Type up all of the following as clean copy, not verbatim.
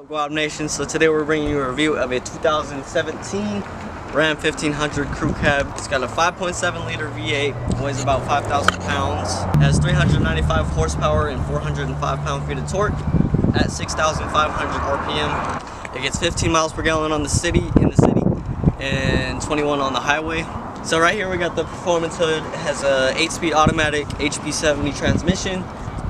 up, Guap Nation? So today we're bringing you a review of a 2017 Ram 1500 Crew Cab. It's got a 5.7 liter V8, weighs about 5,000 pounds, has 395 horsepower and 405 pound-feet of torque at 6,500 RPM. It gets 15 miles per gallon in the city, and 21 on the highway. So right here we got the performance hood. It has a 8-speed automatic HP70 transmission.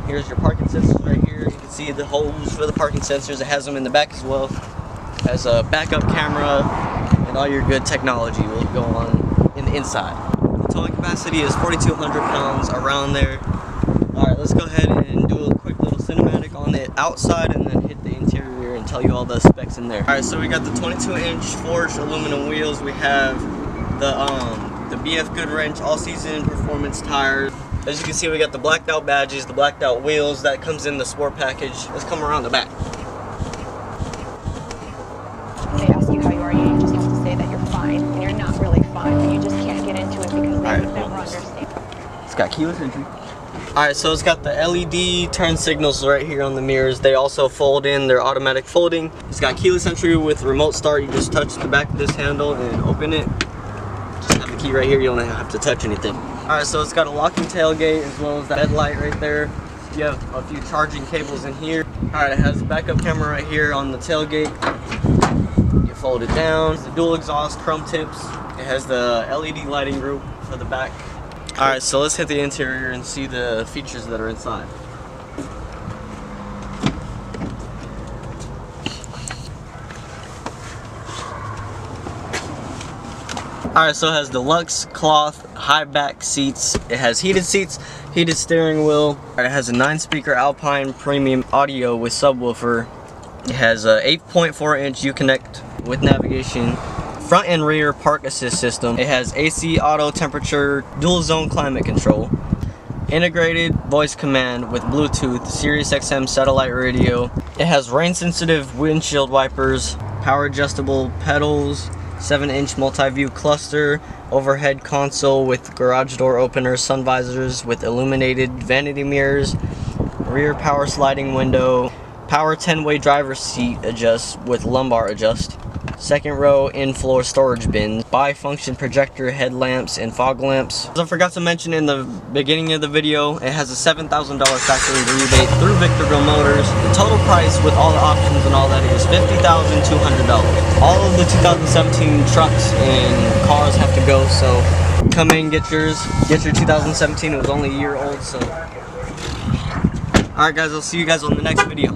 Here's your parking sensors right here. You can see the holes for the parking sensors. It has them in the back as well. It has a backup camera, and all your good technology will go on in the inside. The towing capacity is 4,200 pounds, around there. Alright, let's go ahead and do a quick little cinematic on the outside and then hit the interior and tell you all the specs in there. Alright, so we got the 22-inch forged aluminum wheels. We have the BF Goodwrench all-season performance tires. As you can see, we got the blacked out badges, the blacked out wheels. That comes in the sport package. Let's come around the back. They ask you how you are, you just have to say that you're fine, and you're not really fine, but you just can't get into it because they would never understand. It's got keyless entry. Alright, so it's got the LED turn signals right here on the mirrors. They also fold in, they're automatic folding. It's got keyless entry with remote start. You just touch the back of this handle and open it. Just have the key right here, you don't have to touch anything. Alright, so it's got a locking tailgate as well as that headlight right there. You have a few charging cables in here. Alright, it has a backup camera right here on the tailgate. You fold it down. It's the dual exhaust chrome tips. It has the LED lighting group for the back. Alright, so let's hit the interior and see the features that are inside. Alright, so it has deluxe cloth high back seats. It has heated seats, heated steering wheel. It has a 9-speaker Alpine premium audio with subwoofer. It has a 8.4-inch Uconnect with navigation. Front and rear park assist system. It has AC auto temperature, dual zone climate control. Integrated voice command with Bluetooth, Sirius XM satellite radio. It has rain sensitive windshield wipers, power adjustable pedals, 7-inch multi-view cluster, overhead console with garage door opener, sun visors with illuminated vanity mirrors, rear power sliding window, power 10-way driver's seat adjust with lumbar adjust, second row in-floor storage bins, bi-function projector headlamps and fog lamps. As I forgot to mention in the beginning of the video, it has a $7,000 factory rebate through Victorville Motors. The total price with all the options and all that is $50,200. All of the 2017 trucks and cars have to go, so come in, get yours. Get your 2017, it was only a year old, so. Alright guys, I'll see you guys on the next video.